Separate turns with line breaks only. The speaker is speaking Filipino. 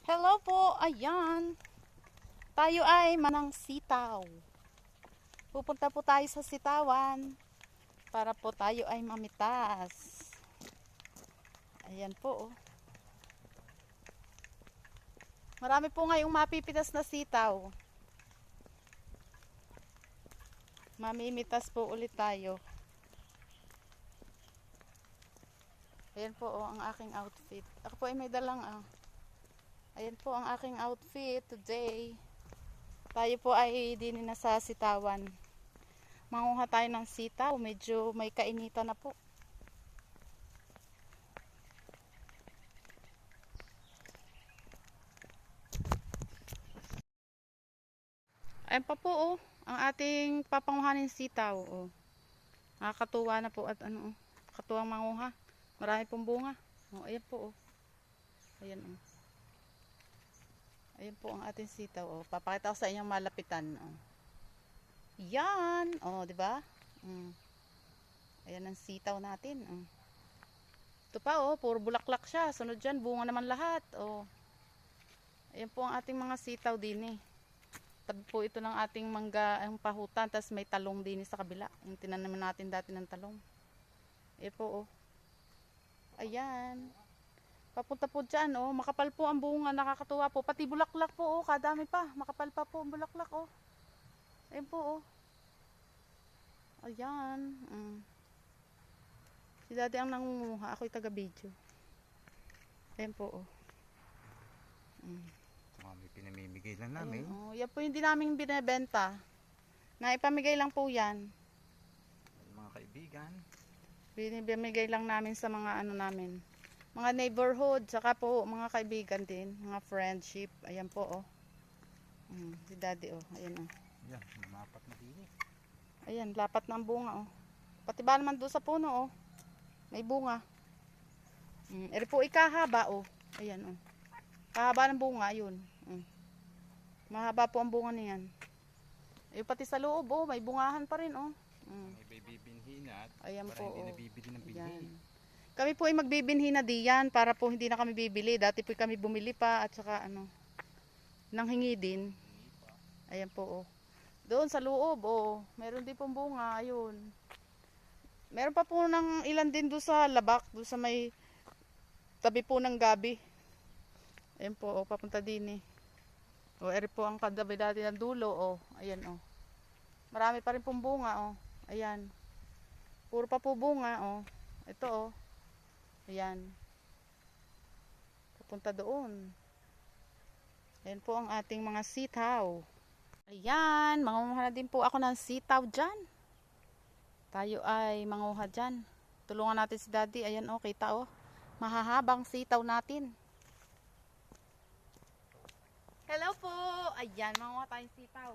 Hello po, ayan. Tayo ay manang sitaw. Pupunta po tayo sa sitawan para po tayo ay mamitas. Ayan po. Oh. Marami po ngayong mapipitas na sitaw. Mamimitas po ulit tayo. Ayan po oh, ang aking outfit. Ako po ay may dalang Ayan po ang aking outfit today. Tayo po ay din na sa sitawan. Manguha tayo ng sitaw. Medyo may kainitan na po. Ayan pa po oh, ang ating papanguhanin sitaw oh. Nakakatuwa na po at katuwang manguha. Marami pong bunga. Oh, ayan po oh. Ayan oh. Ayan po ang ating sitaw oh. Papakita ko sa inyong malapitan oh. Yan oh, di ba? Ayan ang sitaw natin oh. Ito pa oh, puro bulaklak siya. Sunod diyan, bunga naman lahat oh. Ayan po ang ating mga sitaw din eh. Tabi po ito ng ating mangga ang pahutan, tapos may talong din sa kabila. Yung tinanaman natin dati ng talong. Ayan po oh. Ayan. Papunta po dyan oh. Makapal po ang bunga, nakakatuwa po. Pati bulaklak po oh, kadami pa. Makapal pa po ang bulaklak oh. Ayan po oh. Ayan. Si Daddy ang nangunguha, ako'y taga-video. Ayan po oh.
May pinamimigay lang namin.
Ayan, oh. Yan po yung di namin binebenta. Naipamigay lang po yan.
Mga kaibigan.
Binibigay lang namin sa mga namin. Mga neighborhood, saka po mga kaibigan din, mga friendship. Ayan po oh. Si Daddy oh, ayan oh.
Yan, mapat na din.
Ayan, lapat na ang bunga oh. Pati ba naman doon sa puno oh. May bunga. Eri po ikahaba oh. Ayan oh. Kahaba ng bunga yun. Mahaba po ang bunga niyan. Eh pati sa loob oh, may bungahan pa rin oh.
May bibinhin at
ayan
para
po,
hindi
oh.
nabibili ng binhi.
Kami po ay magbibinhi na diyan para po hindi na kami bibili. Dati po kami bumili pa at saka nanghingi din. Ayan po oh. Doon sa loob oh, meron din pong bunga, ayun. Meron pa po ng ilan din doon sa labak, doon sa may tabi po ng gabi. Ayan po oh, papunta din eh. O eri po ang kadabi dati ng dulo oh. Ayan oh. Marami pa rin pong bunga oh. Ayan. Puro pa po bunga oh. Ito oh. Ayan. Papunta doon. Ayan po ang ating mga sitaw. Ayan, mangunguha na din po ako ng sitaw dyan. Tayo ay manguha dyan. Tulungan natin si Daddy. Ayan oh, kita oh. Mahahabang sitaw natin. Hello po. Ayan, manguha tayong sitaw.